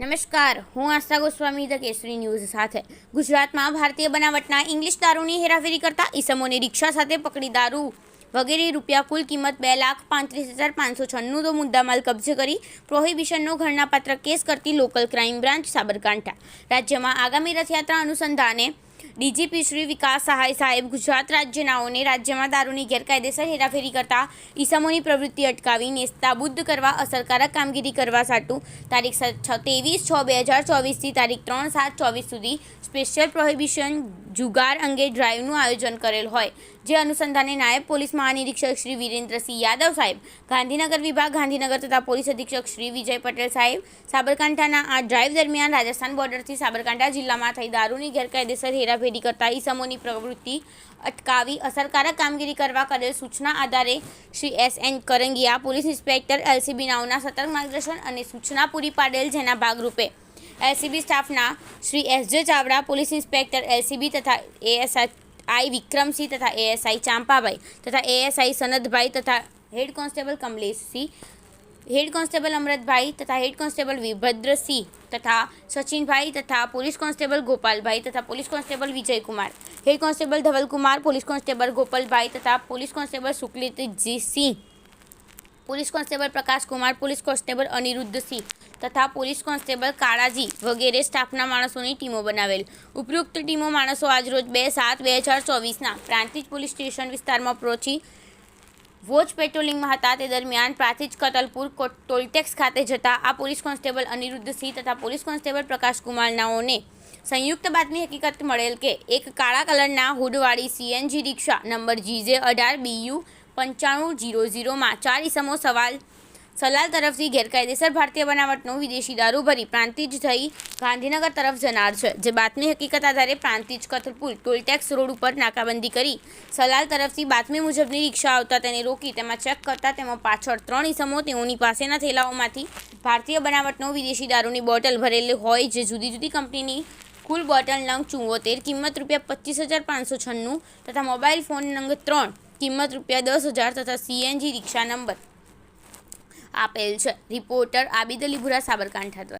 નમસ્કાર, હું આસ્થા ગોસ્વામી ધ કેસરી ન્યૂઝ સાથે. ગુજરાતમાં ભારતીય બનાવટના ઇંગ્લિશ દારૂની હેરાફેરી કરતા ઈસમોને રિક્ષા સાથે પકડી દારૂ વગેરે રૂપિયા કુલ કિંમત 2,35,596નો મુદ્દામાલ કબજે કરી પ્રોહિબિશનનો ઘરનાપાત્ર કેસ કરતી લોકલ ક્રાઇમ બ્રાન્ચ સાબરકાંઠા. રાજ્યમાં આગામી રથયાત્રા અનુસંધાને ડીજીપી શ્રી વિકાસ સહાય સાહેબ ગુજરાત રાજ્યનાઓને રાજ્યમાં દારૂની ગેરકાયદેસર હેરાફેરી કરતા ઈસમોની પ્રવૃત્તિ અટકાવી નેસ્તાબુદ્ધ કરવા અસરકારક કામગીરી કરવા સાટું તારીખ 23/6/2024થી તારીખ 3/7/24 સુધી સ્પેશિયલ પ્રોહિબિશન જુગાર અંગે ડ્રાઇવનું આયોજન કરેલ હોય, જે અનુસંધાને નાયબ પોલીસ મહાનિરીક્ષક શ્રી વિરેન્દ્રસિંહ યાદવ સાહેબ, ગાંધીનગર વિભાગ ગાંધીનગર તથા પોલીસ અધિક્ષક શ્રી વિજય પટેલ સાહેબ સાબરકાંઠાના આ ડ્રાઇવ દરમિયાન રાજસ્થાન બોર્ડરથી સાબરકાંઠા જિલ્લામાં થઈ દારૂની ગેરકાયદેસર હેરાફેરી કરતા ઈસમોની પ્રવૃત્તિ અટકાવી અસરકારક કામગીરી કરવા કરેલ સૂચના આધારે Shri S.N. Karangiya, police inspector LCB નાઓના સતર્ક માર્ગદર્શન અને સૂચના પૂરી પાડેલ, જેના ભાગરૂપે LCB સ્ટાફના Shri S.J. Chavda, police inspector LCB તથા ASI વિક્રમસિંહ તથા ASI ચાંપાભાઈ તથા ASI સનદભાઈ તથા head constable Kamleshsinh, head constable Amratbhai તથા હેડ કોન્સ્ટેબલ વિભદ્રસિંહ તથા સચિનભાઈ તથા પોલીસ કોન્સ્ટેબલ ગોપાલભાઈ તથા police constable Vijaykumar, head constable Dhavalkumar, police constable Gopalbhai તથા police constable Sukalitjisinh, police constable Prakashkumar, police constable Aniruddhsinh તથા પોલીસ કોન્સ્ટેબલ કાળાજી વગેરે સ્ટાફના માણસોની ટીમો બનાવેલ. ઉપયુક્ત ટીમો માણસો આજરોજ 2/7/2024ના પ્રાંતિજ પોલીસ સ્ટેશન વિસ્તારમાં પહોંચી વોચ પેટ્રોલિંગમાં હતા. તે દરમિયાન પ્રાંતિજ કતલપુર ટોલટેક્સ ખાતે જતા આ પોલીસ કોન્સ્ટેબલ અનિરુદ્ધસિંહ તથા પોલીસ કોન્સ્ટેબલ પ્રકાશકુમાર નાઓને સંયુક્ત બાતમી હકીકત મળેલ કે એક કાળા કલરના હુડવાળી CNG રિક્ષા નંબર GJ18BU 9500માં 4 ઈસમો સલાલ તરફથી ગેરકાયદેસર ભારતીય બનાવટનો વિદેશી દારૂ ભરી પ્રાંતિજ થઈ ગાંધીનગર તરફ જનાર છે. જે બાતમી હકીકત આધારે પ્રાંતિજ કતલપુર ટોલટેક્સ રોડ ઉપર નાકાબંધી કરી સલાલ તરફથી બાતમી મુજબની રિક્ષા આવતા તેને રોકી તેમાં ચેક કરતા તેમાં પાછળ 3 ઈસમો તેઓની પાસેના થેલાઓમાંથી ભારતીય બનાવટનો વિદેશી દારૂની બોટલ ભરેલી હોય, જે જુદી જુદી કંપનીની કુલ બોટલ નંગ 74, કિંમત ₹25,596 તથા મોબાઈલ ફોન નંગ 3, કિંમત ₹10,000 તથા CNG રિક્ષા નંબર આપેલ છે. રિપોર્ટર આબિદ અલી ભુરા, સાબરકાંઠા દ્વારા.